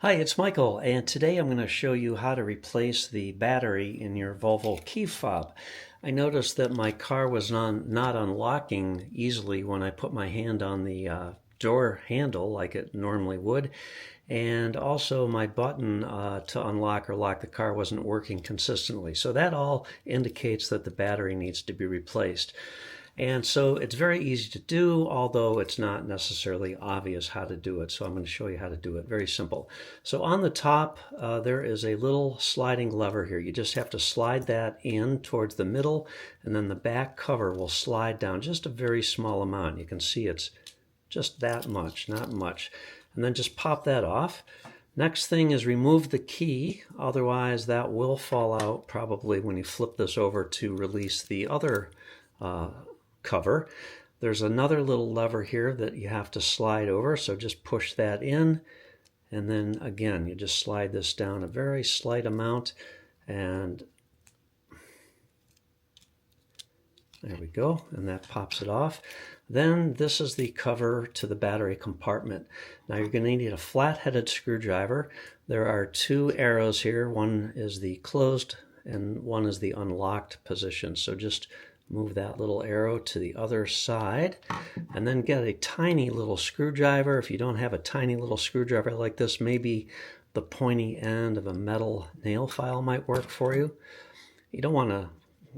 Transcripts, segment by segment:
Hi, it's Michael, and today I'm going to show you how to replace the battery in your Volvo Key Fob. I noticed that my car was not unlocking easily when I put my hand on the door handle like it normally would, and also my button to unlock or lock the car wasn't working consistently. So that all indicates that the battery needs to be replaced. And so it's very easy to do, although it's not necessarily obvious how to do it. So I'm going to show you how to do it. Very simple. So on the top, there is a little sliding lever here. You just have to slide that in towards the middle, and then the back cover will slide down just a very small amount. You can see it's just that much, not much. And then just pop that off. Next thing is remove the key, otherwise that will fall out probably when you flip this over to release the other cover. There's another little lever here that you have to slide over, so just push that in, and then again you just slide this down a very slight amount, and there we go, and that pops it off. Then this is the cover to the battery compartment. Now you're going to need a flat-headed screwdriver. There are two arrows here. One is the closed and one is the unlocked position. So just move that little arrow to the other side, and then get a tiny little screwdriver. If you don't have a tiny little screwdriver like this, maybe the pointy end of a metal nail file might work for you. You don't want to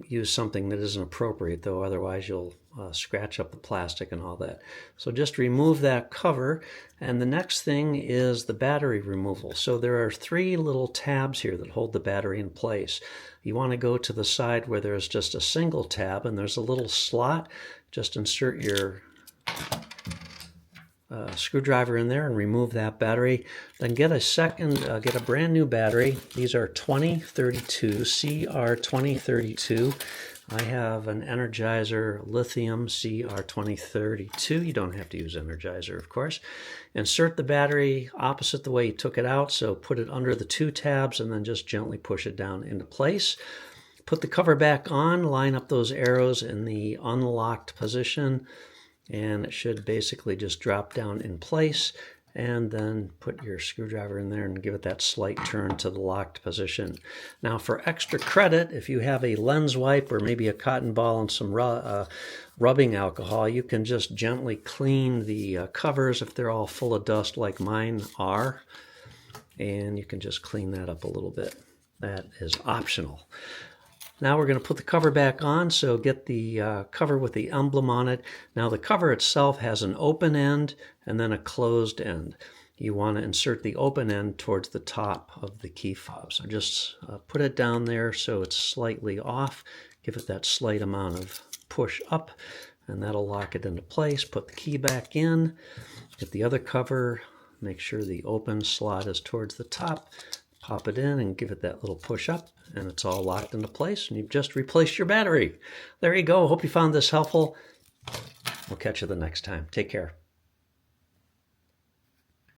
use something that isn't appropriate though, otherwise you'll scratch up the plastic and all that. So just remove that cover, and the next thing is the battery removal. So there are three little tabs here that hold the battery in place. You want to go to the side where there's just a single tab and there's a little slot. Just insert your screwdriver in there and remove that battery. Then get a brand new battery. These are 2032, CR2032. I have an Energizer lithium CR2032. You don't have to use Energizer, of course. Insert the battery opposite the way you took it out, so put it under the two tabs and then just gently push it down into place. Put the cover back on, line up those arrows in the unlocked position, and it should basically just drop down in place, and then put your screwdriver in there and give it that slight turn to the locked position. Now for extra credit, if you have a lens wipe or maybe a cotton ball and some rubbing alcohol, you can just gently clean the covers if they're all full of dust like mine are, and you can just clean that up a little bit. That is optional. Now we're going to put the cover back on, so get the cover with the emblem on it. Now the cover itself has an open end and then a closed end. You want to insert the open end towards the top of the key fob. So just put it down there so it's slightly off. Give it that slight amount of push up, and that'll lock it into place. Put the key back in. Get the other cover. Make sure the open slot is towards the top. Pop it in and give it that little push up, and it's all locked into place, and you've just replaced your battery. There you go. Hope you found this helpful. We'll catch you the next time. Take care.